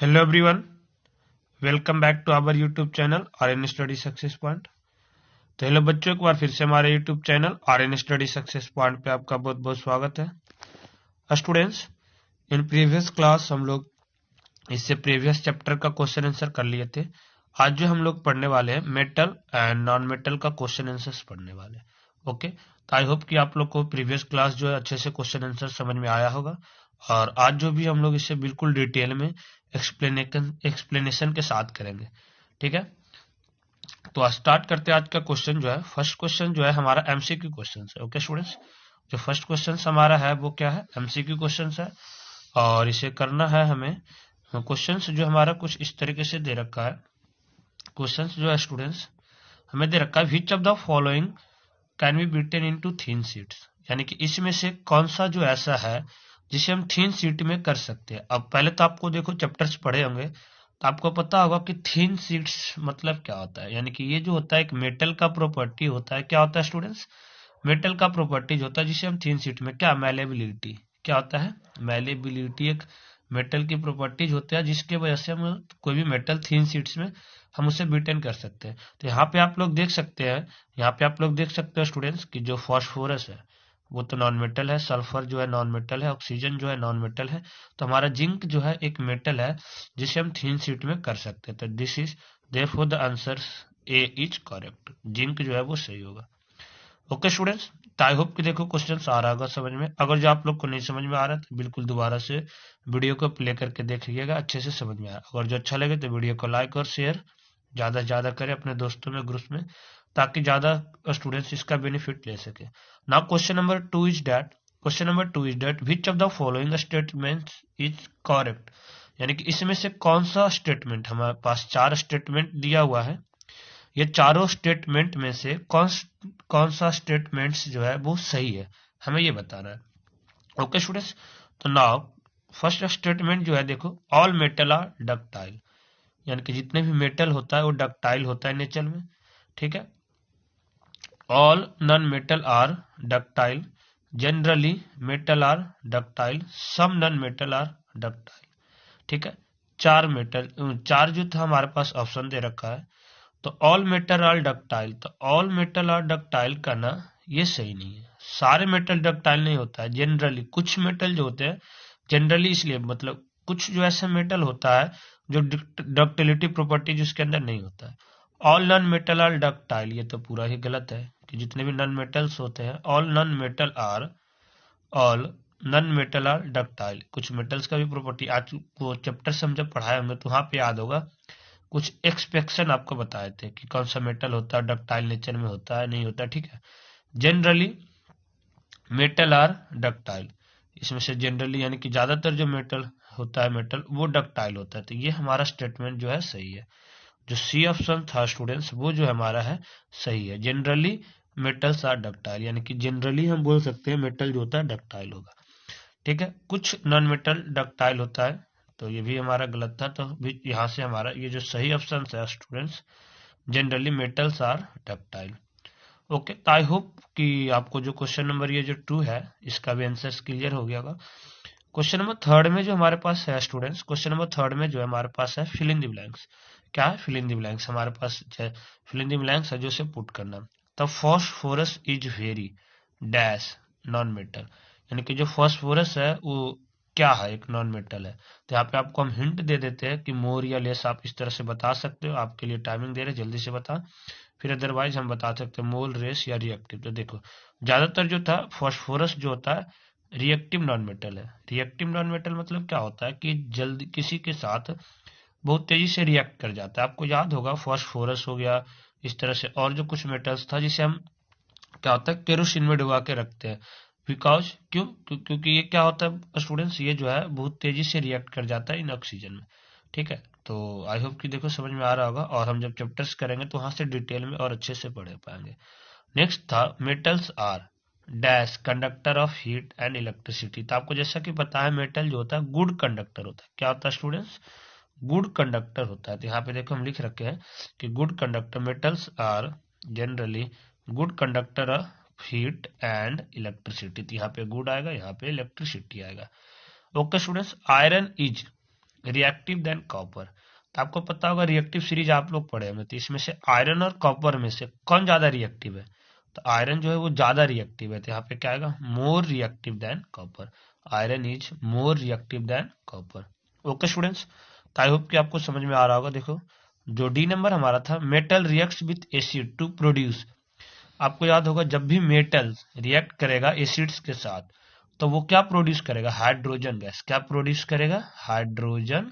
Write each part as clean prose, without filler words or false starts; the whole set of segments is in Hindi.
Hello everyone, welcome back to our YouTube channel R N study success point. तो हेलो बच्चों, एक बार फिर से हमारे YouTube channel R N study success point पे आपका बहुत बहुत स्वागत है। स्टूडेंट्स, इन प्रीवियस क्लास हम लोग इससे प्रीवियस चैप्टर का क्वेश्चन आंसर कर लिए थे। आज जो हम लोग पढ़ने वाले हैं मेटल एंड नॉन मेटल का क्वेश्चन आंसर पढ़ने वाले हैं। ओके, तो आई होप कि आप लोग को प्रीवियस क्लास जो है अच्छे से क्वेश्चन आंसर समझ में आया होगा। और आज जो भी हम लोग इसे बिल्कुल डिटेल में एक्सप्लेनेशन के साथ करेंगे। ठीक है, तो स्टार्ट करते हैं आज का क्वेश्चन। जो है फर्स्ट क्वेश्चन जो है हमारा एमसीक्यू क्वेश्चन है। ओके स्टूडेंट्स, जो फर्स्ट क्वेश्चन हमारा है वो क्या है, एमसीक्यू क्वेश्चन है। और इसे करना है हमें, क्वेश्चंस जो हमारा कुछ इस तरीके से दे रखा है। क्वेश्चंस जो है स्टूडेंट्स हमें दे रखा है, which of the following can be beaten into thin sheets, यानी कि इसमें से कौन सा जो ऐसा है जिसे हम थीन शीट में कर सकते हैं। अब पहले तो आपको देखो चैप्टर्स पढ़े होंगे तो आपको पता होगा कि थीन शीट्स मतलब क्या होता है। यानी कि ये जो होता है एक मेटल का प्रॉपर्टी होता है। क्या होता है स्टूडेंट्स? मेटल का प्रॉपर्टीज होता है जिसे हम थीन शीट में, क्या मैलेबिलिटी, क्या होता है मैलेबिलिटी, एक मेटल की प्रॉपर्टीज होता है जिसके वजह से हम कोई भी मेटल थीन शीट्स में हम उसे बिटेन कर सकते हैं। तो यहाँ पे आप लोग देख सकते हैं, यहाँ पे आप लोग देख सकते हो स्टूडेंट्स कि जो फॉस्फोरस है वो तो नॉन मेटल है, सल्फर जो है नॉन मेटल है, ऑक्सीजन जो है नॉन मेटल है। तो हमारा जिंक जो है एक मेटल है जिसे हम थीन शीट में कर सकते हैं। तो this is therefore the answer A is correct, zinc जो है वो सही होगा। ओके स्टूडेंट्स, तो आई होप कि देखो क्वेश्चन आ रहा होगा समझ में। अगर जो आप लोग को नहीं समझ में आ रहा है तो बिल्कुल दोबारा से वीडियो को प्ले करके देखिएगा, अच्छे से समझ में आया। अगर जो अच्छा लगे तो वीडियो को लाइक और शेयर ज़्यादा से ज़्यादा करें अपने दोस्तों में, ग्रुप्स में, ताकि ज़्यादा स्टूडेंट्स इसका बेनिफिट ले सके। Now question number two is that which of the following statement is correct, यानी कि इसमें से कौन सा स्टेटमेंट, हमारे पास चार स्टेटमेंट दिया हुआ है, ये चारों स्टेटमेंट में से कौन सा स्टेटमेंट्स जो है वो सही है, हमें ये बताना है। ओके स्टूडेंट्स, तो नाउ फर्स्ट स्टेटमेंट जो है देखो, ऑल मेटल आर डक्टाइल, यानी कि जितने भी मेटल होता है वो डक्टाइल होता है नेचर में। ठीक है, all non metal are ductile, generally metal are ductile, some non metal are ductile. ठीक है, चार मेटल, चार जो था हमारे पास ऑप्शन दे रखा है। तो ऑल मेटल आर डक्टाइल, तो ऑल मेटल आर डक्टाइल का ना ये सही नहीं है। सारे मेटल डक्टाइल नहीं होता है, जनरली कुछ मेटल जो होते हैं, जनरली इसलिए मतलब कुछ जो ऐसा मेटल होता है जो डक्टिलिटी प्रॉपर्टी जिसके अंदर नहीं होता है। All non metal are ductile, ये तो पूरा ही गलत है कि जितने भी नॉन मेटल्स होते हैं, all non metal are ductile. कुछ मेटल्स का भी प्रॉपर्टी आज को चैप्टर से हम जब पढ़ाए होंगे तो वहां पे याद होगा, कुछ एक्सपेक्शन आपको बताए थे कि कौन सा मेटल होता है डक्टाइल नेचर में होता है नहीं होता। ठीक है, जनरली मेटल आर डक्टाइल, इसमें से जनरली यानी कि ज्यादातर जो मेटल होता है मेटल वो डक्टाइल होता है। तो ये हमारा स्टेटमेंट जो है सही है। जो सी ऑप्शन था स्टूडेंट्स वो जो हमारा है सही है, जनरली मेटल्स आर डक्टाइल, यानी कि जनरली हम बोल सकते हैं मेटल जो होता है डक्टाइल होगा। ठीक है, कुछ नॉन मेटल डक्टाइल होता है, तो ये भी हमारा गलत था। तो यहाँ से हमारा ये जो सही ऑप्शन है students, generally metals are ductile. Okay, तो आई होप कि आपको जो क्वेश्चन नंबर ये जो 2 है इसका भी आंसर क्लियर हो गया होगा। क्वेश्चन नंबर थर्ड में जो हमारे पास है स्टूडेंट्स, क्वेश्चन नंबर थर्ड में जो है हमारे पास है फिल इन द ब्लैंक्स। क्या है फिल इन द ब्लैंक्स? हमारे पास फिल इन द ब्लैंक्स है जो से पुट करना। The phosphorus is very dash non metal, यानी कि जो फॉस्फोरस है वो क्या है, एक नॉन मेटल है। तो यहाँ पे आपको हम हिंट दे देते हैं कि मोर या लेस आप इस तरह से बता सकते हो। आपके लिए टाइमिंग दे रहे जल्दी से बता, फिर अदरवाइज हम बता सकते हैं मोल, रेस या रिएक्टिव। तो देखो ज्यादातर जो था फॉस्फोरस जो होता है रिएक्टिव नॉन मेटल है। रिएक्टिव नॉन मेटल मतलब क्या होता है कि जल्दी किसी के साथ बहुत तेजी से रिएक्ट कर जाता है। आपको याद होगा फॉस्फोरस हो गया, इस तरह से और जो कुछ मेटल्स था जिसे हम क्या होता है केरोसिन में डुबा के रखते हैं। बिकॉज क्योंकि ये क्या होता है स्टूडेंट्स, ये जो है बहुत तेजी से रिएक्ट कर जाता है इन ऑक्सीजन में। ठीक है, तो आई होप कि देखो समझ में आ रहा होगा, और हम जब चैप्टर्स करेंगे तो वहां से डिटेल में और अच्छे से पढ़ पाएंगे। नेक्स्ट था metals are dash conductor of heat and electricity. तो आपको जैसा कि पता है मेटल जो होता है गुड कंडक्टर होता है। क्या होता है स्टूडेंट्स? गुड कंडक्टर होता है। तो यहाँ पे देखो हम लिख रखे हैं कि good conductor, metals are generally good conductor of heat and electricity. तो यहाँ पे गुड आएगा, यहाँ पे इलेक्ट्रिसिटी आएगा। Okay students, iron is reactive than copper. तो आपको पता होगा रिएक्टिव सीरीज आप लोग पढ़े होंगे, तो इसमें से आयरन और कॉपर में से कौन ज्यादा रिएक्टिव है? तो आयरन जो है वो ज्यादा रिएक्टिव है, तो यहाँ पे क्या आएगा? More reactive than copper. Iron is more reactive than copper. Okay students, तो आई होप कि आपको समझ में आ रहा होगा। देखो जो डी नंबर हमारा था, metal reacts with acid to produce. आपको याद होगा जब भी मेटल रिएक्ट करेगा एसिड्स के साथ, तो वो क्या प्रोड्यूस करेगा? Hydrogen gas. क्या प्रोड्यूस करेगा? Hydrogen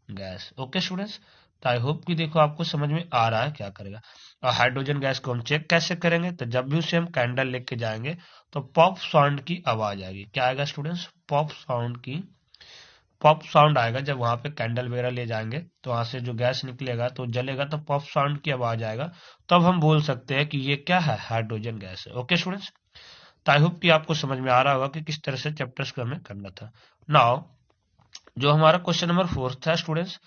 gas. ओके स्टूडेंट्स, तो आई होप कि देखो आपको समझ में आ रहा है क्या करेगा। और हाइड्रोजन गैस को हम चेक कैसे करेंगे? तो जब भी उसे हम कैंडल लेके जाएंगे तो पॉप साउंड की आवाज आएगी। क्या आएगा स्टूडेंट्स? पॉप साउंड की, पॉप साउंड आएगा। जब वहां पे कैंडल वगैरह ले जाएंगे तो वहां से जो गैस निकलेगा तो जलेगा, तो पॉप साउंड की आवाज आएगा, तब हम बोल सकते हैं कि ये क्या है? हाइड्रोजन गैस है। ओके स्टूडेंट्स, तो आई होप कि आपको समझ में आ रहा होगा कि किस तरह से चैप्टर्स को हमें करना था। नाउ जो हमारा क्वेश्चन नंबर 4 था स्टूडेंट्स,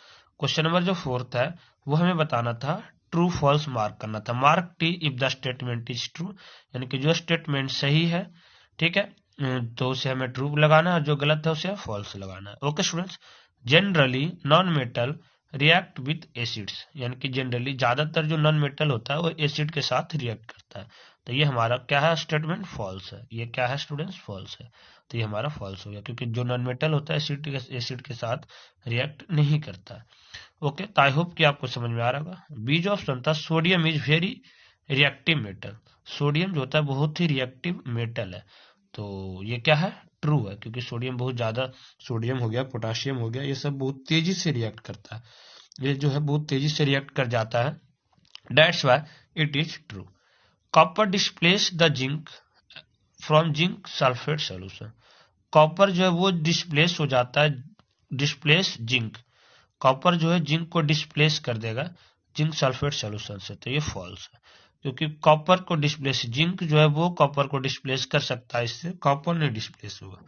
क्वेश्चन नंबर जो 4 है वो हमें बताना था, ट्रू फॉल्स मार्क करना था। Mark T if the statement is true, यानी कि जो स्टेटमेंट सही है, ठीक है, तो उसे हमें ट्रू लगाना है, और जो गलत है उसे फॉल्स लगाना है। Okay students, generally non metal react with acids, यानी कि जनरली ज्यादातर जो नॉन मेटल होता है वो एसिड के साथ रिएक्ट करता है। तो ये हमारा क्या है? स्टेटमेंट फॉल्स है। ये क्या है स्टूडेंट्स? फॉल्स है। तो ये हमारा फॉल्स हो गया, क्योंकि जो नॉन मेटल होता है एसिड के साथ रिएक्ट नहीं करता है। ओके, तो आई होप कि आपको समझ में आ रहा होगा। बी जो ऑप्शन था, sodium is very reactive metal. Sodium जो होता है बहुत ही रिएक्टिव मेटल है। तो ये क्या है? ट्रू है, क्योंकि सोडियम बहुत ज्यादा, सोडियम हो गया, पोटाशियम हो गया, ये सब बहुत तेजी से रिएक्ट करता है। ये जो है बहुत तेजी से रिएक्ट कर जाता है। That's why it is true. Copper displace the zinc from zinc sulphate solution. Copper जो है वो डिस्प्लेस हो जाता है, डिस्प्लेस जिंक। कॉपर जो है जिंक को डिस्प्लेस कर देगा जिंक सल्फेट सोल्यूशन से। तो ये फॉल्स है, क्योंकि कॉपर को डिस्प्लेस, जिंक जो है वो कॉपर को डिस्प्लेस कर सकता है, इससे कॉपर नहीं डिस्प्लेस होगा।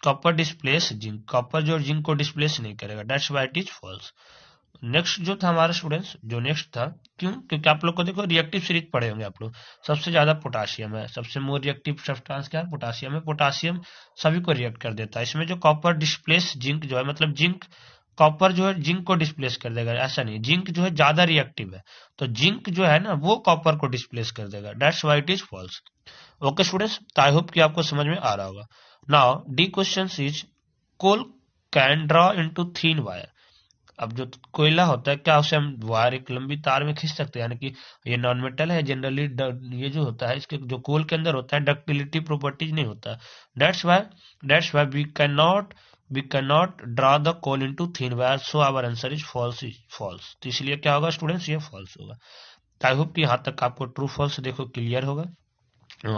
कॉपर डिस्प्लेस जिंक, कॉपर जो जिंक को डिस्प्लेस नहीं करेगा। That's why it is false. Next जो था हमारा स्टूडेंट्स, जो नेक्स्ट था, क्यों? क्योंकि आप लोग को देखो रिएक्टिव सीरीज पढ़े होंगे आप लोग, सबसे ज्यादा पोटाशियम है, सबसे मोर रिएक्टिव सब्सटेंस क्या है? पोटाशियम है। पोटाशियम सभी को रिएक्ट कर देता है। इसमें जो कॉपर डिस्प्लेस जिंक जो है, मतलब जिंक, कॉपर जो है जिंक को डिस्प्लेस कर देगा, ऐसा नहीं, जिंक जो है ज्यादा रिएक्टिव है, तो जिंक जो है ना वो कॉपर को डिस्प्लेस कर देगा। That's why it is false. Okay students, तो आई होप कि आपको समझ में आ रहा होगा। Now D question is, coal can draw into thin wire. अब जो कोयला होता है, क्या उसे हम वायर, एक लंबी तार में खींच सकते हैं? यानी कि ये नॉन मेटल है, जनरली ये जो होता है, इसके जो कोल के अंदर होता है डक्टिलिटी प्रॉपर्टीज नहीं होता। That's why we can not draw the coal into thin wire, so our answer is false. Is false, तो इसलिए क्या होगा स्टूडेंट्स? ये फॉल्स होगा। आई होप कि यहाँ तक आपको ट्रू फॉल्स देखो क्लियर होगा।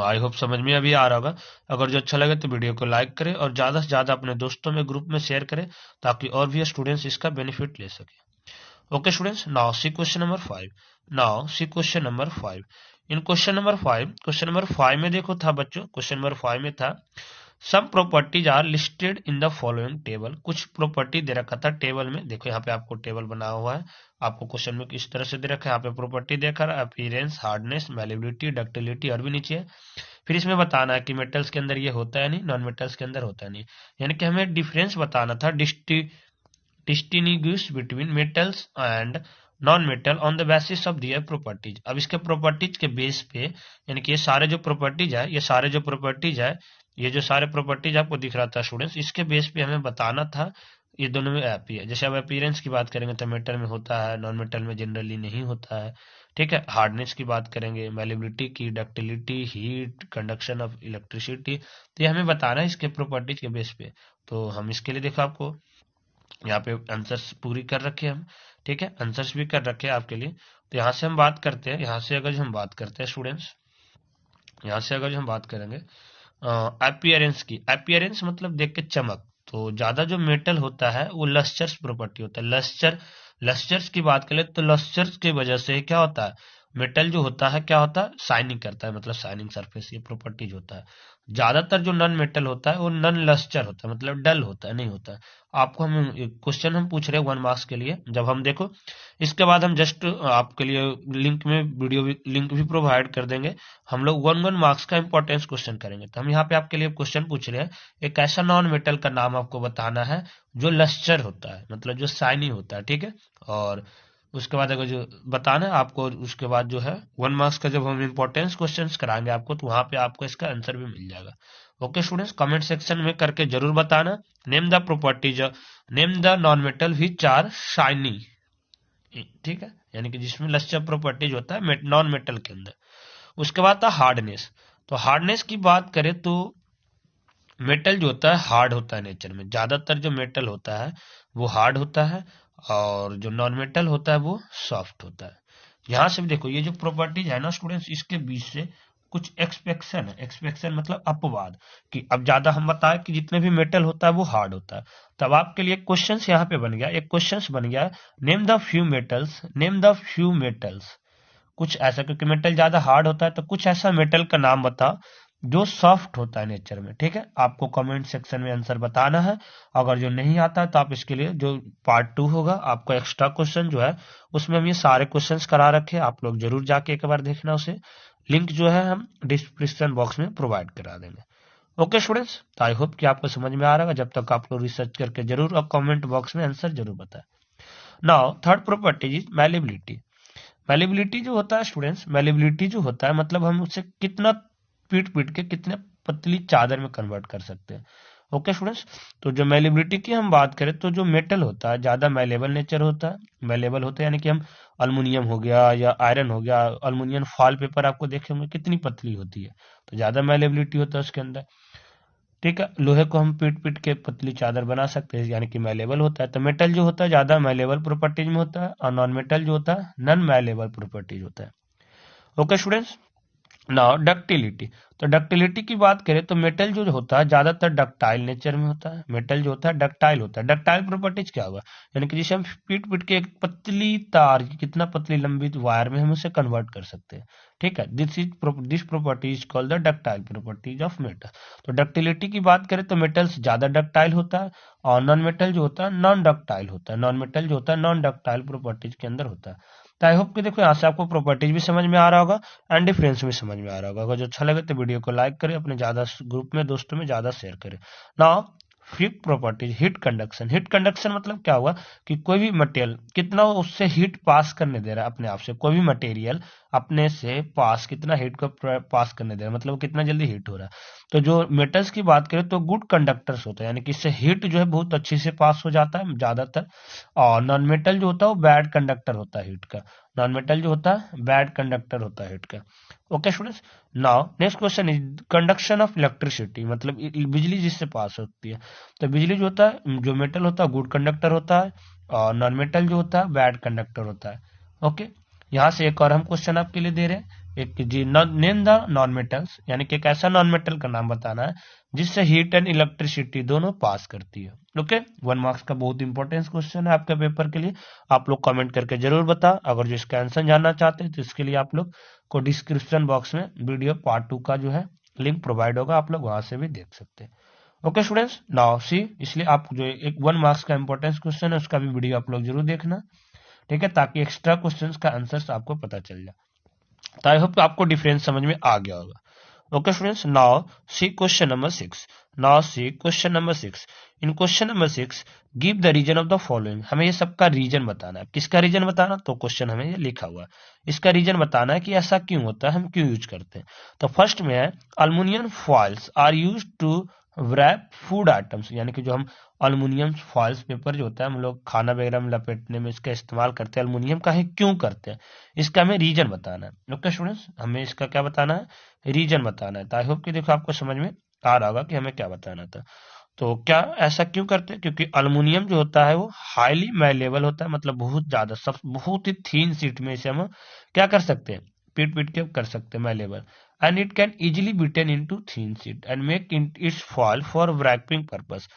आई होप समझ में अभी आ रहा होगा। अगर जो अच्छा लगे तो वीडियो को लाइक करें और ज्यादा से ज्यादा अपने दोस्तों में, ग्रुप में शेयर करें, ताकि और भी स्टूडेंट्स इसका बेनिफिट ले सके। Okay students, now C question number 5। Now C question number 5। इन क्वेश्चन नंबर 5 में देखो था बच्चों, क्वेश्चन नंबर 5 में था, some properties are listed in the following table. कुछ प्रॉपर्टी दे रखा था टेबल में। देखो यहाँ पे आपको टेबल बना हुआ है, आपको क्वेश्चन में किस तरह से दे रखा है। यहाँ पे प्रॉपर्टी देखा, अपीयरेंस, हार्डनेस, मैलिबिलिटी, डक्टिलिटी, और भी नीचे है। फिर इसमें बताना है कि मेटल्स के अंदर ये होता है नहीं, नॉन मेटल्स के अंदर होता है नहीं, यानी कि हमें डिफरेंस बताना था, distinguish between metals and non metal on the basis of their properties. अब इसके प्रॉपर्टीज के बेस पे, यानी कि ये सारे जो प्रॉपर्टीज है, ये जो सारे प्रॉपर्टीज आपको दिख रहा था स्टूडेंट्स, इसके बेस पे हमें बताना था ये दोनों में एपी है। जैसे अब अपीयरेंस की बात करेंगे तो मेटल में होता है, नॉन मेटल में जनरली नहीं होता है, ठीक है। हार्डनेस की बात करेंगे, मैलिबिलिटी की, ductility, heat, conduction of electricity, तो ये हमें बताना है इसके प्रॉपर्टीज के बेस पे। तो हम इसके लिए देखो आपको यहाँ पे आंसर्स पूरी कर रखे हम, ठीक है, आंसर्स भी कर रखे हैं आपके लिए। तो यहाँ से हम बात करते हैं, यहाँ से अगर हम बात करते हैं स्टूडेंट्स, यहाँ से अगर हम बात करेंगे अपीयरेंस की, अपीयरेंस मतलब देख के चमक, तो ज्यादा जो मेटल होता है वो लस्चर्स प्रॉपर्टी होता है। लस्चर्स की बात करें तो लस्चर्स की वजह से क्या होता है, मेटल जो होता है क्या होता है, शाइनिंग करता है, मतलब शाइनिंग सरफेस, ये प्रॉपर्टीज होता है। ज्यादातर जो नॉन मेटल होता है वो नॉन लस्टर होता है, मतलब डल होता है, नहीं होता है। आपको हम क्वेश्चन हम पूछ रहे हैं 1 मार्क्स के लिए, जब हम देखो इसके बाद हम जस्ट आपके लिए लिंक में वीडियो लिंक भी प्रोवाइड कर देंगे। हम लोग 1 1 मार्क्स का इंपॉर्टेंस क्वेश्चन करेंगे। तो हम यहाँ पे आपके लिए क्वेश्चन पूछ रहे हैं, एक ऐसा नॉन मेटल का नाम आपको बताना है जो लस्टर होता है, मतलब जो शाइनी होता है, ठीक है। और उसके बाद अगर जो बताना है आपको, उसके बाद जो है 1 मार्क्स का जब हम इंपॉर्टेंस क्वेश्चंस कराएंगे आपको, तो वहां पे आपको इसका आंसर भी मिल जाएगा। ओके स्टूडेंट्स, कमेंट सेक्शन में करके जरूर बताना, name the properties, name the non metal which are shiny, ठीक है, यानी कि जिसमें लस्टर प्रॉपर्टीज होता है नॉन मेटल के अंदर। उसके बाद था हार्डनेस। तो हार्डनेस की बात करें तो मेटल जो होता है हार्ड होता है नेचर में, ज्यादातर जो मेटल होता है वो हार्ड होता है, और जो नॉन मेटल होता है वो सॉफ्ट होता है। यहाँ से भी देखो ये जो प्रॉपर्टीज है ना स्टूडेंट्स, इसके बीच से कुछ एक्सपेक्शन है, एक्सपेक्शन मतलब अपवाद, कि अब ज्यादा हम बताए कि जितने भी मेटल होता है वो हार्ड होता है। तब आपके लिए क्वेश्चंस यहाँ पे बन गया, एक क्वेश्चंस बन गया, name the few metals, name the few metals, कुछ ऐसा, क्योंकि मेटल ज्यादा हार्ड होता है तो कुछ ऐसा मेटल का नाम बताओ जो सॉफ्ट होता है नेचर में, ठीक है। आपको कमेंट सेक्शन में आंसर बताना है। अगर जो नहीं आता है तो आप इसके लिए जो पार्ट 2 होगा आपका एक्स्ट्रा क्वेश्चन जो है, उसमें हम ये सारे क्वेश्चंस करा रखे, आप लोग जरूर जाके एक बार देखना उसे, लिंक जो है हम डिस्क्रिप्शन बॉक्स में प्रोवाइड करा देंगे। ओके स्टूडेंट्स, आई होप कि आपको समझ में आ रहा है। जब तक आप लोग रिसर्च करके जरूर और कमेंट बॉक्स में आंसर जरूर बताएं। Now third property is malleability. Malleability जो होता है स्टूडेंट्स, मैलिबिलिटी जो होता है मतलब हम उसे कितना पीट पीट के कितने पतली चादर में कन्वर्ट कर सकते हैं। ओके स्टूडेंट्स, तो जो मैलिबिलिटी की हम बात करें तो जो मेटल होता है ज्यादा मैलेबल नेचर होता है, मैलेबल होता है यानी कि हम अल्मुनियम हो गया या आयरन हो गया, अल्मुनियम फॉल पेपर आपको देखे होंगे कितनी पतली होती है, तो ज्यादा मैलेबिलिटी होता है उसके अंदर, ठीक है। लोहे को हम पीट पीट के पतली चादर बना सकते हैं, यानी कि मैलेबल होता है। तो मेटल जो होता है ज्यादा मैलेबल प्रॉपर्टीज में होता है, और नॉन मेटल जो होता है नॉन मैलेबल प्रॉपर्टीज होता है। Okay students, now ductility. तो डक्टिलिटी की बात करें तो मेटल जो होता है ज्यादातर डक्टाइल नेचर में होता है, मेटल जो होता है डक्टाइल होता है। डक्टाइल प्रॉपर्टीज क्या होगा, यानी कि जिसे हम पीट पीट के एक पतली तार, कितना पतली लंबी वायर में हम उसे कन्वर्ट कर सकते हैं, ठीक है। This property is called the ductile properties of metal. तो डक्टिलिटी की बात करें तो मेटल्स ज्यादा डक्टाइल होता है, और नॉन मेटल जो होता है नॉन डक्टाइल होता है, नॉन मेटल जो होता है नॉन डक्टाइल प्रॉपर्टीज के अंदर होता है। तो आई होप कि देखो यहाँ से आपको प्रॉपर्टीज भी समझ में आ रहा होगा एंड डिफरेंस भी समझ में आ रहा होगा। अगर जो अच्छा लगे तो वीडियो को लाइक करें, अपने ज्यादा ग्रुप में दोस्तों में ज्यादा शेयर करें। Now fifth properties heat conduction. Heat conduction मतलब क्या हुआ कि कोई भी मटेरियल कितना उससे हीट पास करने दे रहा है अपने आप से, कोई भी मटेरियल अपने से पास कितना हीट को पास करने दे रहा है, मतलब कितना जल्दी हीट हो रहा है। तो जो मेटल्स की बात करें तो गुड कंडक्टर्स होता है, यानी कि इससे हीट जो है बहुत अच्छी से पास हो जाता है ज्यादातर। और नॉन मेटल जो होता है वो बैड कंडक्टर होता है हीट का, नॉन मेटल जो होता है बैड कंडक्टर होता है हीट का। Okay students, now next question is conduction of electricity, मतलब बिजली जिससे पास होती है। तो बिजली जो होता है, जो मेटल होता है गुड कंडक्टर होता है, और नॉन मेटल जो होता है बैड कंडक्टर होता है। ओके, यहाँ से एक और हम क्वेश्चन आपके लिए दे रहे हैं, एक जी नेम द नॉन मेटल्स, यानी कि एक ऐसा नॉन मेटल का नाम बताना है जिससे हीट एंड इलेक्ट्रिसिटी दोनों पास करती है। ओके, 1 मार्क्स का बहुत इंपॉर्टेंट क्वेश्चन है आपके पेपर के लिए, आप लोग कमेंट करके जरूर बता। अगर जो इसका आंसर जानना चाहते हैं तो इसके लिए आप लोग को डिस्क्रिप्शन बॉक्स में वीडियो पार्ट 2 का जो है लिंक प्रोवाइड होगा, आप लोग वहां से भी देख सकते हैं। ओके स्टूडेंट्स, नाउ सी, इसलिए आप जो एक 1 मार्क्स का इंपॉर्टेंस क्वेश्चन है उसका भी वीडियो आप लोग जरूर देखना, ठीक है, ताकि एक्स्ट्रा क्वेश्चंस का आंसर आपको पता चल जाए। तो आई होप आपको डिफरेंस समझ में आ गया होगा। Okay students, now C question number 6। Now C question number 6। In question number 6 give the reason of the following. हमें ये सबका रीजन बताना है। किसका रीजन बताना, तो क्वेश्चन हमें ये लिखा हुआ है, इसका रीजन बताना है कि ऐसा क्यों होता है, हम क्यों यूज करते हैं। तो फर्स्ट में है aluminium foils are use to wrap food items, यानी कि जो हम अल्मुनियम फॉइल्स पेपर जो होता है हम लोग खाना वगैरह में लपेटने में इसका इस्तेमाल करते हैं, अल्मुनियम का ही क्यों करते हैं, इसका हमें रीजन बताना है। ओके स्टूडेंट्स, हमें इसका क्या बताना है, रीजन बताना है। तो आई होप कि देखो आपको समझ में आ रहा होगा कि हमें क्या बताना था। तो क्या ऐसा क्यों करते हैं, क्योंकि अल्मुनियम जो होता है वो हाईली मैलेबल होता है, मतलब बहुत ज्यादा सब बहुत ही थीन शीट में इसे हम क्या कर सकते हैं, पीट पीट के कर सकते हैं malleable, and it can easily beaten into thin sheet and make its fall for wrapping purpose.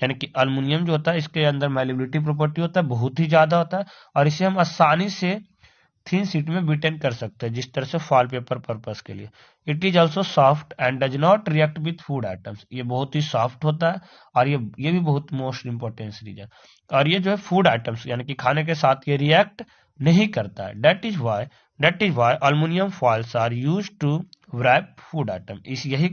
यानी कि अल्मुनियम जो होता है इसके अंदर मैलेबिलिटी प्रॉपर्टी होता है बहुत ही ज्यादा होता है, और इसे हम आसानी से थिन शीट में बीटेन कर सकते हैं, जिस तरह से फॉल पेपर पर्पस के लिए। It is also soft and does not react with food items, ये बहुत ही सॉफ्ट होता है और ये भी बहुत मोस्ट इंपॉर्टेंट रीजन। और ये जो है फूड आइटम्स यानी कि खाने के साथ ये रिएक्ट नहीं करता है। That is why aluminium foils are use to wrap food item. इस यही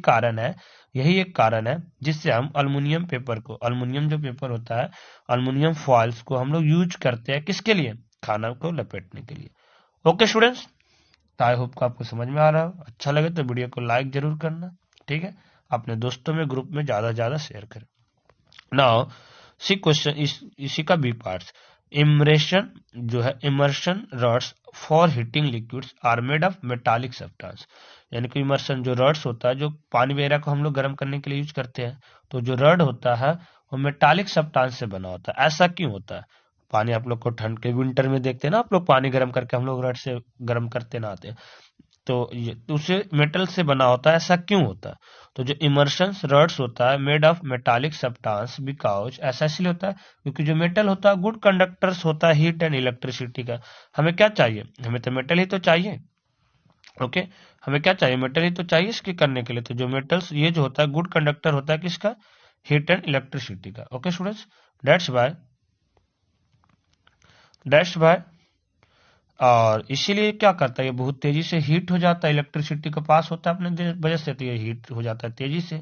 एक कारण है जिससे हम अल्युमिनियम पेपर को, अल्युमिनियम जो पेपर होता है, अल्युमिनियम फॉइल्स को हम लोग यूज करते हैं किसके लिए, खाना को लपेटने के लिए। ओके स्टूडेंट्स, तो आई होप को आपको समझ में आ रहा हो। अच्छा लगे तो वीडियो को लाइक जरूर करना, ठीक है। अपने दोस्तों में ग्रुप में ज्यादा से ज्यादा शेयर करें। नाउ सी क्वेश्चन, इसी का बी पार्ट्स। इमर्शन जो है, immersion rods for heating liquids are made of metallic substance. यानी कि इमर्शन जो रॉड्स होता है, जो पानी वगैरह को हम लोग गर्म करने के लिए यूज करते हैं, तो जो रॉड होता है वो मेटालिक सब्सटेंस से बना होता है। ऐसा क्यों होता है? पानी आप लोग को ठंड के विंटर में देखते हैं ना, आप लोग पानी गर्म करके हम लोग रॉड से गर्म करते ना आते, तो ये उसे मेटल से बना होता है। ऐसा क्यों होता है? तो जो इमर्शन रॉड्स होता है made of metallic substance because, ऐसा इसलिए होता है क्योंकि जो मेटल होता है गुड कंडक्टर्स होता है हीट एंड इलेक्ट्रिसिटी का। हमें क्या चाहिए? हमें तो मेटल ही तो चाहिए। ओके, हमें क्या चाहिए? मेटल ही तो चाहिए इसके करने के लिए। तो जो मेटल्स ये जो होता है गुड कंडक्टर होता है किसका? हीट एंड इलेक्ट्रिसिटी का। ओके स्टूडेंट्स, दैट्स बाय और इसीलिए क्या करता है, ये बहुत तेजी से हीट हो जाता है, इलेक्ट्रिसिटी का पास होता है अपने वजह से, तो ये हीट हो जाता है तेजी से।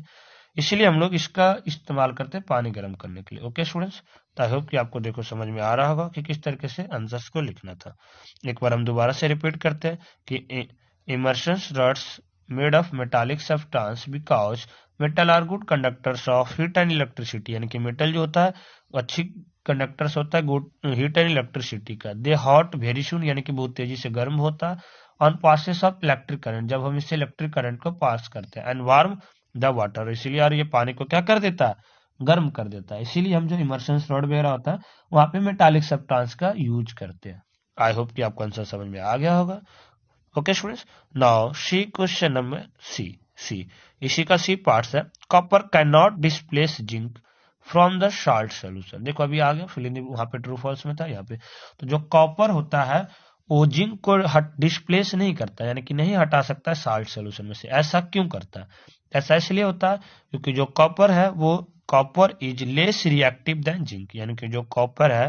इसीलिए हम लोग इसका इस्तेमाल करते हैं पानी गर्म करने के लिए। ओके स्टूडेंट्स, तो आई होप कि आपको देखो समझ में आ रहा होगा कि किस तरीके से आंसर्स को लिखना था। एक बार हम दोबारा से रिपीट करते हैं कि immersion rods made of metallic substance because metal are good conductors of heat and electricity. यानी कि मेटल जो होता है वो अच्छी कंडक्टर्स होता है गुड हीट एंड इलेक्ट्रिसिटी का। दे हॉट वेरी सुन, यानी कि बहुत तेजी से गर्म होता है। On passes of electric current, जब हम इससे इलेक्ट्रिक करंट को पास करते हैं। एंड वार्म द वाटर, इसीलिए यार ये पानी को क्या कर देता है? गर्म कर देता है। इसीलिए हम जो इमर्शन रॉड वगैरह होता है वहां पे मेटालिक सब्सटेंस का यूज करते हैं। आई होप कि आपको आंसर समझ में आ गया होगा। Okay students, now C question number C इसी का सी पार्ट्स है। Copper can not displace zinc from the salt solution. देखो अभी आ गया, फिल इन वहां पे ट्रू फॉल्स में था, यहाँ पे तो जो कॉपर होता है वो जिंक को डिस्प्लेस नहीं करता, यानी कि नहीं हटा सकता है साल्ट सोल्यूशन में से। ऐसा क्यों करता है? ऐसा इसलिए होता है क्योंकि जो कॉपर है वो, copper is less reactive than zinc. यानी कि जो कॉपर है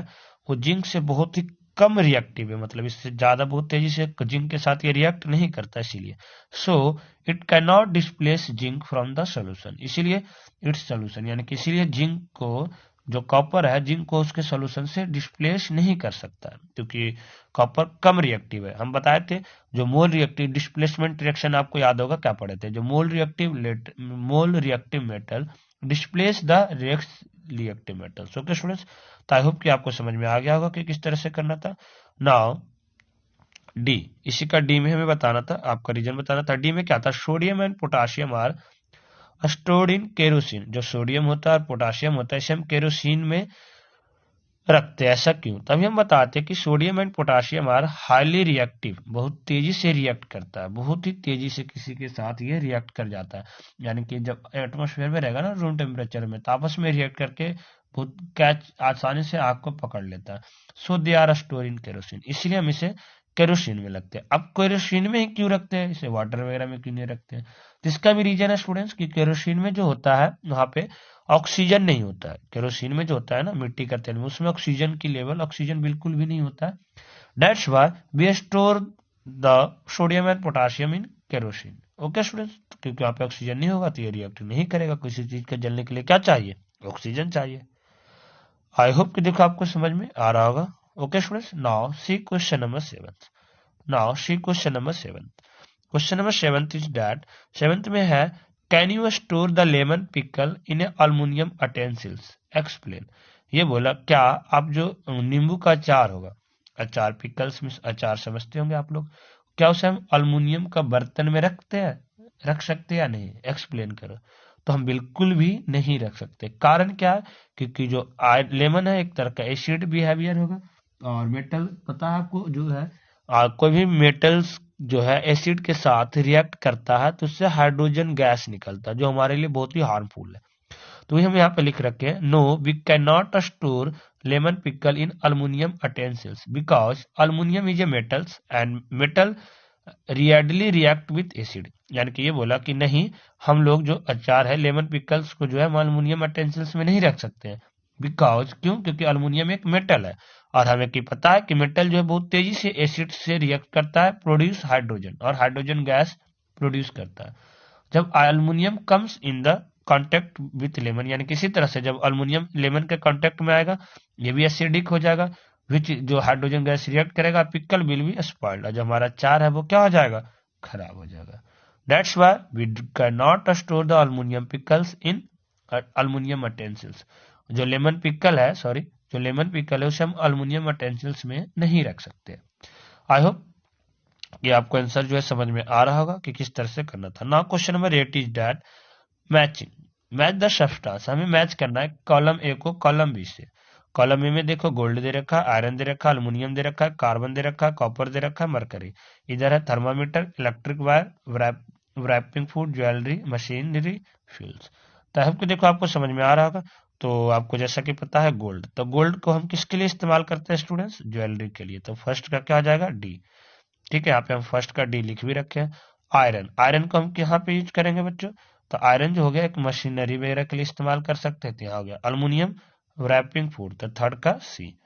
वो जिंक से बहुत ही कम रिएक्टिव है, मतलब इससे ज्यादा बहुत तेजी से जिंक के साथ ये रिएक्ट नहीं करता, इसीलिए so it can not displace zinc from the solution. इसीलिए इट्स सोल्यूशन, यानी कि इसीलिए जिंक को, जो कॉपर है जिंक को उसके सोल्यूशन से डिस्प्लेस नहीं कर सकता क्योंकि कॉपर कम रिएक्टिव है। हम बताए थे जो मोल रिएक्टिव डिस्प्लेसमेंट रिएक्शन, आपको याद होगा क्या पढ़े थे, जो more reactive metal displace the reactive metals. Okay students, तो आई होप कि आपको समझ में आ गया होगा कि किस तरह से करना था। नाउ डी, इसी का डी में हमें बताना था, आपका रीजन बताना था। डी में क्या था? Sodium and potassium are stored in kerosene. जो सोडियम होता है और पोटाशियम होता है इसे हम केरोसिन में रखते हैं। ऐसा क्यों? तभी हम बताते हैं कि sodium and potassium are highly reactive, बहुत तेजी से रिएक्ट करता है, बहुत ही तेजी से किसी के साथ ये रिएक्ट कर जाता है। यानी कि जब एटमोस्फेयर में रहेगा ना रूम टेम्परेचर में, तो आपस में रिएक्ट करके बहुत कैच आसानी से आग को पकड़ लेता है। So they are store in kerosene, इसलिए हम इसे केरोसिन में लगते हैं। अब केरोसिन में ही क्यों रखते हैं, इसे वाटर वगैरह में क्यों नहीं रखते हैं? तो इसका भी रीजन है स्टूडेंट्स कि केरोसिन में जो होता है वहां पे ऑक्सीजन नहीं होता है। केरोसिन में जो होता है ना मिट्टी का तेल में, उसमें ऑक्सीजन की लेवल, ऑक्सीजन बिल्कुल भी नहीं होता है। That's why we store the sodium and potassium in kerosene. Okay students, क्योंकि वहां पे ऑक्सीजन नहीं होगा तो ये रिएक्ट नहीं करेगा। किसी चीज के जलने के लिए क्या चाहिए? ऑक्सीजन चाहिए। आई होप कि देखो आपको समझ में आ रहा होगा। Okay students, now C question number 7। Now C question number 7। Question number 7 is that, 7th में है can you store the lemon pickle in aluminium utensils, explain. ये बोला क्या आप जो नींबू का अचार होगा, अचार पिकल्स में अचार समझते होंगे आप लोग, क्या उसे हम अल्युमिनियम का बर्तन में रख सकते हैं या नहीं? एक्सप्लेन करो। तो हम बिल्कुल भी नहीं रख सकते। कारण क्या है? क्योंकि जो लेमन है एक तरह का एसिड बिहेवियर होगा, और मेटल पता है आपको जो है, कोई भी मेटल्स जो है एसिड के साथ रिएक्ट करता है तो उससे हाइड्रोजन गैस निकलता है जो हमारे लिए बहुत ही हार्मफुल है। तो हम यहाँ पे लिख रखे हैं, no we can not store lemon pickle in aluminium utensils because aluminium is a metals and metal readily react with acid. यानी कि ये बोला कि नहीं, हम लोग जो अचार है लेमन पिकल्स को जो है हम अल्युमिनियम अटेंसिल्स में नहीं रख सकते हैं। बिकॉज क्यों? क्योंकि अल्युमिनियम एक मेटल है और हमें की पता है कि मेटल जो है बहुत तेजी से एसिड से रिएक्ट करता है, प्रोड्यूस हाइड्रोजन, और हाइड्रोजन गैस प्रोड्यूस करता है। जब aluminium comes in the contact with lemon, यानी किसी तरह से जब अल्युमिनियम लेमन के कांटेक्ट में आएगा, ये भी एसिडिक हो जाएगा, विच जो हाइड्रोजन गैस रिएक्ट करेगा, पिकल विल बी स्पॉइल्ड, और जो हमारा अचार है वो क्या हो जाएगा? खराब हो जाएगा। That's why we can not store the aluminium pickles in aluminium utensils. जो लेमन पिकल है, सॉरी, जो लेमन पिकल है उसे हम अल्युमिनियम अटेंसिल्स में नहीं रख सकते। आई होप ये आपको आंसर जो है समझ में आ रहा होगा कि किस तरह से करना था। Now question number 8 is that matching, match the substance. हमें मैच करना है कॉलम ए को कॉलम बी से। कॉलम ए में देखो गोल्ड दे रखा है, आयरन दे रखा है, अल्युमिनियम दे रखा है, कार्बन दे रखा है, कॉपर दे रखा है, मरकरी। इधर है thermometer, electric wire, wrapping food, jewellery, machinery, fuels. तो आपको देखो आपको समझ में आ रहा होगा। तो आपको जैसा कि पता है गोल्ड, तो गोल्ड को हम किसके लिए इस्तेमाल करते हैं स्टूडेंट्स? ज्वेलरी के लिए। तो फर्स्ट का क्या आ जाएगा? डी। ठीक है, यहाँ पे हम फर्स्ट का डी लिख भी रखे हैं। आयरन, आयरन को हम यहाँ पे यूज करेंगे बच्चों? तो आयरन जो हो गया एक मशीनरी वगैरह के लिए इस्तेमाल कर सकते हैं, तो यहाँ हो गया अल्युमिनियम, रैपिंग फूड, तो थर्ड का सी।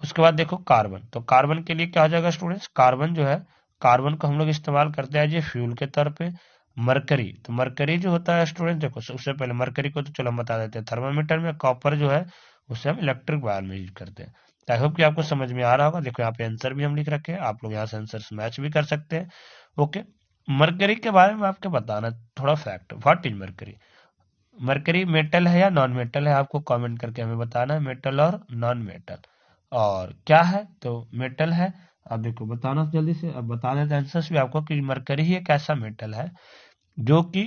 उसके बाद देखो कार्बन, तो कार्बन के लिए क्या हो जाएगा स्टूडेंट्स? कार्बन जो है, कार्बन को हम लोग इस्तेमाल करते हैं जो फ्यूल के तौर पे। मरकरी, तो मरकरी जो होता है स्टूडेंट, देखो उससे पहले मरकरी को तो चलो हम बता देते हैं थर्मामीटर में। कॉपर जो है उसे हम इलेक्ट्रिक वायर में यूज करते हैं। आई होप कि आपको समझ में आ रहा होगा। देखो यहाँ पे आंसर भी हम लिख रखे हैं, आप लोग यहाँ से आंसर मैच भी कर सकते हैं। ओके, मरकरी के बारे में आपको बताना थोड़ा fact. What is mercury? Mercury metal है या नॉन मेटल है? आपको कमेंट करके हमें बताना है, मेटल और नॉन मेटल। और क्या है? तो मेटल है। अब देखो बताना जल्दी से, अब बता देते आंसर्स भी आपको कि मरकरी ही एक ऐसा मेटल है जो कि,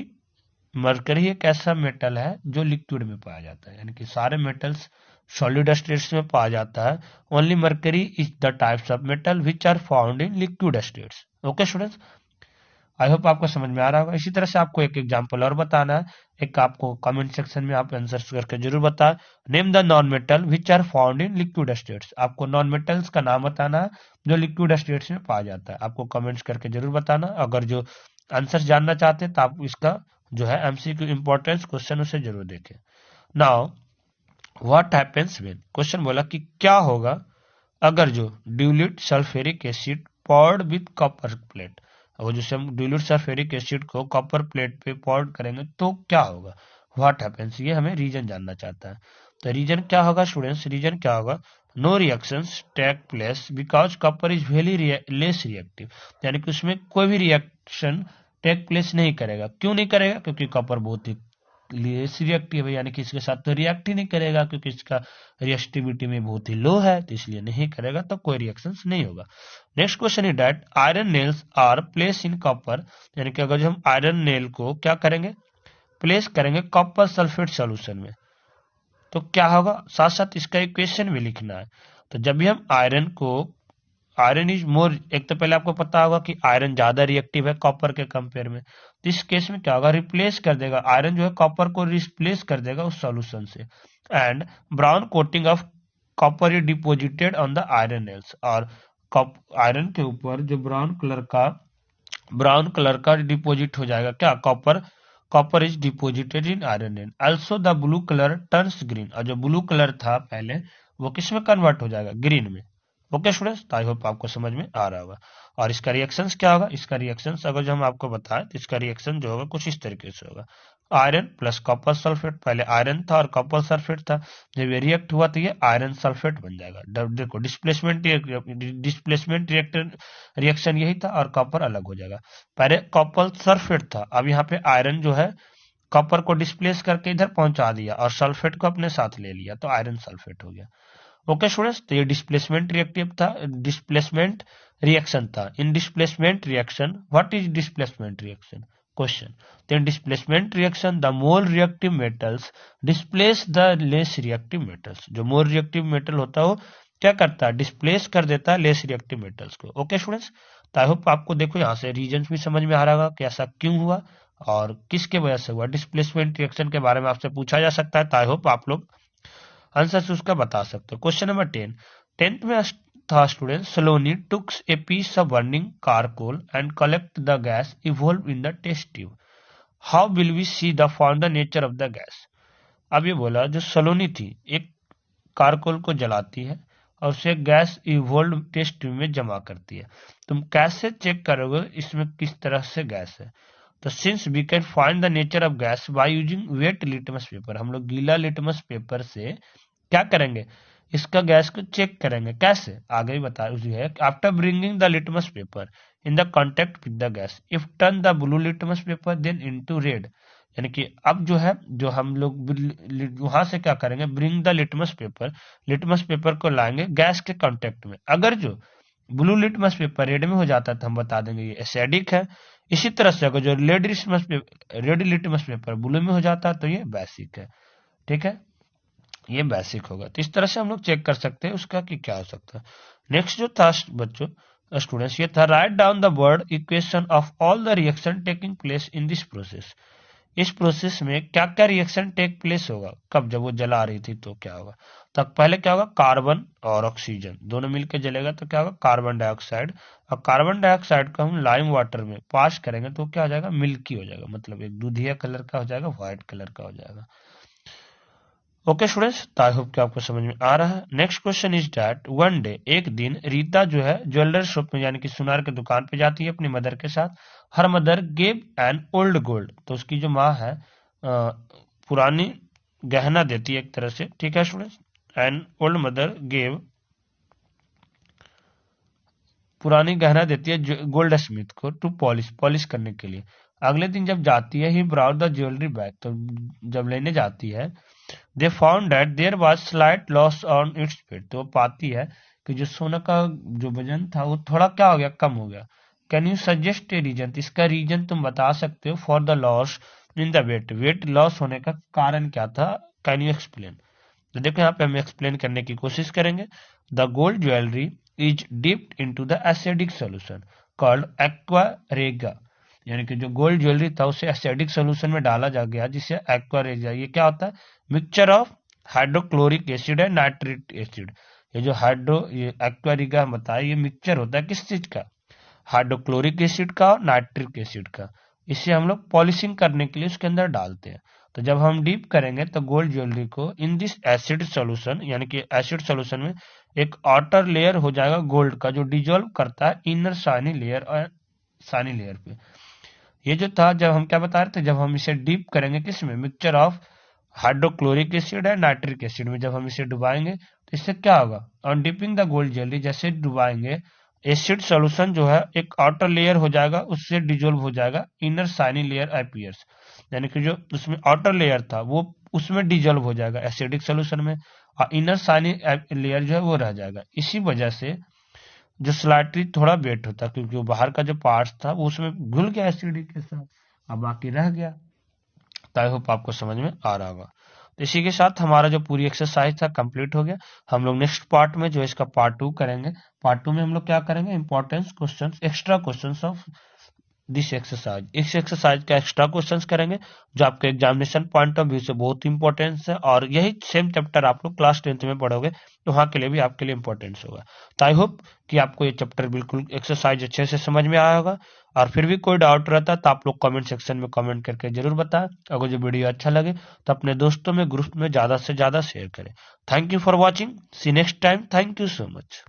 मरकरी एक ऐसा मेटल है जो लिक्विड में पाया जाता है, यानी कि सारे मेटल्स सॉलिड स्टेट्स में पाया जाता है। Only mercury is the types of metal which are found in liquid states. Okay students, I hope आपको समझ में आ रहा होगा। इसी तरह से आपको एक एग्जांपल और बताना है, एक आपको कमेंट सेक्शन में आप आंसर करके जरूर बताएं। Name the non metal which are found in liquid states. आपको नॉन मेटल्स का नाम बताना है जो लिक्विड स्टेट्स में पाया जाता है। आपको कमेंट्स करके जरूर बताना। अगर जो आंसर जानना चाहते हैं तो आप इसका जो है एमसीक्यू इंपॉर्टेंस क्वेश्चन उसे जरूर देखें। Now what happens when, question बोला कि क्या होगा अगर जो dilute sulphuric acid poured with copper plate, और जैसे हम डिल्यूट सल्फ्यूरिक एसिड को कॉपर प्लेट पे पॉर्ड करेंगे तो क्या होगा? व्हाट हैपेंस, ये हमें रीजन जानना चाहता है। तो रीजन क्या होगा स्टूडेंट्स? रीजन क्या होगा? No reactions take place because copper is very less reactive, यानी कि उसमें कोई भी रिएक्शन टेक प्लेस नहीं करेगा। क्यों नहीं करेगा? क्योंकि कॉपर बहुत ही लेस रिएक्टिव है, यानी कि इसके साथ तो रिएक्ट ही नहीं करेगा, क्योंकि इसका रिएक्टिविटी में बहुत ही लो है, तो इसलिए नहीं करेगा, तो कोई रिएक्शंस नहीं होगा। Next question is that iron nails are place in copper, यानी कि अगर जो हम आयरन नेल को क्या करेंगे? प्लेस करेंगे कॉपर सल्फेट सॉल्यूशन में, तो क्या होगा? साथ साथ इसका इक्वेशन भी लिखना है। तो जब भी हम आयरन को, आयरन इज मोर, एक तो पहले आपको पता होगा कि आयरन ज्यादा रिएक्टिव है कॉपर के कंपेयर में, तो इस केस में क्या होगा? रिप्लेस कर देगा, आयरन जो है कॉपर को रिप्लेस कर देगा उस सॉल्यूशन से। And brown coating of copper is deposited on the iron nails, और आयरन के ऊपर जो ब्राउन कलर का डिपोजिट हो जाएगा क्या? Copper, copper is deposited in iron nail. Also the blue colour turns green, और जो ब्लू कलर था पहले वो किस में कन्वर्ट हो जाएगा? ग्रीन में। ओके स्टूडेंट्स, आई होप आपको समझ में आ रहा होगा। और इसका रिएक्शंस क्या होगा? इसका रिएक्शंस अगर जो हम आपको बताएं तो इसका रिएक्शन जो होगा कुछ इस तरीके से होगा। आयरन प्लस कॉपर सल्फेट, पहले आयरन था और कॉपर सल्फेट था, जब ये रिएक्ट हुआ तो ये आयरन सल्फेट बन जाएगा। देखो डिस्प्लेसमेंट रिएक्शन यही था, और कॉपर अलग हो जाएगा। पहले कॉपर सल्फेट था, अब यहाँ पे आयरन जो है कॉपर को डिस्प्लेस करके इधर पहुंचा दिया और सल्फेट को अपने साथ ले लिया, तो आयरन सल्फेट हो गया। ओके स्टूडेंट्स, तो ये डिस्प्लेसमेंट रिएक्टिव था, डिस्प्लेसमेंट रिएक्शन था। In displacement reaction, what is displacement reaction? Question, तो in displacement reaction the more reactive metals displace the less reactive metals. जो मोर रिएक्टिव मेटल होता है वो क्या करता है? डिस्प्लेस कर देता है लेस रिएक्टिव मेटल्स को। ओके स्टूडेंट्स, तो आई होप आपको देखो यहाँ से रीजन भी समझ में आ रहा होगा कि ऐसा क्यों हुआ, और किसके वजह से हुआ, डिस्प्लेसमेंट रिएक्शन के बारे में आपसे पूछा जा सकता है। तो आई होप आप लोग आंसर उसका बता सकते हो। क्वेश्चन नंबर 10, 10th में था student, Saloni took a piece of burning charcoal and collect the gas evolve in the test tube, how will we see the found the nature of the gas. अब ये बोला जो सलोनी थी एक कारकोल को जलाती है और उसे गैस इवॉल्व टेस्ट ट्यूब में जमा करती है। तुम कैसे चेक करोगे इसमें किस तरह से गैस है। तो since we can find the nature of gas by using wet litmus paper, हम लोग गीला लिटमस पेपर से क्या करेंगे, इसका गैस को चेक करेंगे। कैसे, आगे ही बता है, after bringing the litmus paper in the contact with the gas, if turn the blue litmus paper then into red, यानी कि अब जो है जो हम लोग वहां से क्या करेंगे, ब्रिंग द लिटमस पेपर को लाएंगे गैस के कांटेक्ट में। अगर जो ब्लू लिटमस पेपर रेड में हो जाता है तो हम बता देंगे ये एसिडिक है। इसी तरह से अगर जो रेड लिटमस पेपर ब्लू में हो जाता है तो ये बेसिक है। ठीक है, ये बेसिक होगा। तो इस तरह से हम लोग चेक कर सकते हैं उसका कि क्या हो सकता है। नेक्स्ट जो था बच्चों स्टूडेंट्स, ये था write down the word equation of all the reaction taking place in this process. इस प्रोसेस में क्या क्या रिएक्शन टेक प्लेस होगा, कब, जब वो जला रही थी तो क्या होगा। तो पहले क्या होगा, कार्बन और ऑक्सीजन दोनों मिलकर जलेगा तो क्या होगा, कार्बन डाइऑक्साइड। और कार्बन डाइऑक्साइड को हम लाइम वाटर में पास करेंगे तो क्या हो जाएगा, मिल्की हो जाएगा, मतलब एक दूधिया कलर का हो जाएगा, व्हाइट कलर का हो जाएगा। ओके स्टूडेंट्स, तो आई होप कि आपको समझ में आ रहा है। Next question is that one day, एक दिन रीता जो है ज्वेलर शॉप में यानी कि सुनार की दुकान पे जाती है अपनी मदर के साथ। Her mother gave an old gold, तो उसकी जो माँ है पुरानी गहना देती है एक तरह से। ठीक है students, an old mother gave पुरानी गहना देती है गोल्ड स्मिथ को टू पॉलिश करने के लिए। अगले दिन जब जाती है he brought the jewellery back, तो जब लेने जाती है they found that there was slight loss on its weight, तो पाती है कि जो सोना का जो वजन था वो थोड़ा क्या हो गया, कम हो गया। Can you suggest a reason, इसका रीजन तुम बता सकते हो for the loss in the weight loss होने का कारण क्या था, कैन यू एक्सप्लेन। तो देखो यहाँ पे हम एक्सप्लेन करने की कोशिश करेंगे। The gold jewellery is dipped into the acidic solution called aqua regia, यानी कि जो गोल्ड ज्वेलरी था उसे एसिडिक सोल्यूशन में डाला जा गया जिसे एक्वा रेगा, ये क्या होता है, mixture of hydrochloric acid and nitric acid. ये जो ये एक्वा रेगा हम बताया ये मिक्सचर होता है किस चीज का, हाइड्रोक्लोरिक एसिड का और नाइट्रिक एसिड का। इसे हम लोग पॉलिशिंग करने के लिए उसके अंदर डालते हैं। तो जब हम डीप करेंगे तो गोल्ड ज्वेलरी को इन दिस एसिड सोल्यूशन, यानी कि एसिड सोल्यूशन में एक आउटर लेयर हो जाएगा गोल्ड का जो डिजोल्व करता है इनर साइनी लेयर और साइनी लेयर पे। ये जो था जब हम क्या बता रहे थे, जब हम इसे डीप करेंगे किसमें, mixture of hydrochloric acid and nitric acid में, जब हम इसे डुबाएंगे तो इससे क्या होगा, on dipping the gold jewellery, जैसे डुबाएंगे एसिड सोल्यूशन जो है एक आउटर लेयर हो जाएगा उससे डिजोल्व हो जाएगा, इनर साइनी लेयर अपीयर्स, यानी कि जो उसमें आउटर लेयर था वो उसमें डिजोल्व हो जाएगा एसिडिक सोल्यूशन में, और इनर साइनी लेयर जो है वो रह जाएगा। इसी वजह से जो स्लाइटली थोड़ा वेट होता क्योंकि वो बाहर का जो पार्ट था वो उसमें घुल गया एसिडिक के साथ, अब बाकी रह गया। तो आई होप आपको समझ में आ रहा होगा। तो इसी के साथ हमारा जो पूरी एक्सरसाइज था कंप्लीट हो गया। हम लोग नेक्स्ट पार्ट में जो इसका पार्ट 2 करेंगे। पार्ट 2 में हम लोग क्या करेंगे, importance question, extra question of this exercise, इस एक्सरसाइज का एक्स्ट्रा क्वेश्चंस करेंगे जो आपके एग्जामिनेशन पॉइंट ऑफ व्यू से बहुत इंपॉर्टेंस है, और यही सेम चैप्टर आप लोग क्लास 10th में पढ़ोगे तो वहां के लिए भी आपके लिए इंपॉर्टेंस होगा। तो आई होप कि आपको ये चैप्टर बिल्कुल एक्सरसाइज अच्छे से समझ में आया होगा, और फिर भी कोई डाउट रहता है तो आप लोग कमेंट सेक्शन में कमेंट करके जरूर बताएं। अगर जो वीडियो अच्छा लगे तो अपने दोस्तों में ग्रुप में ज्यादा से ज्यादा शेयर करें। Thank you for watching, see next time, thank you so much.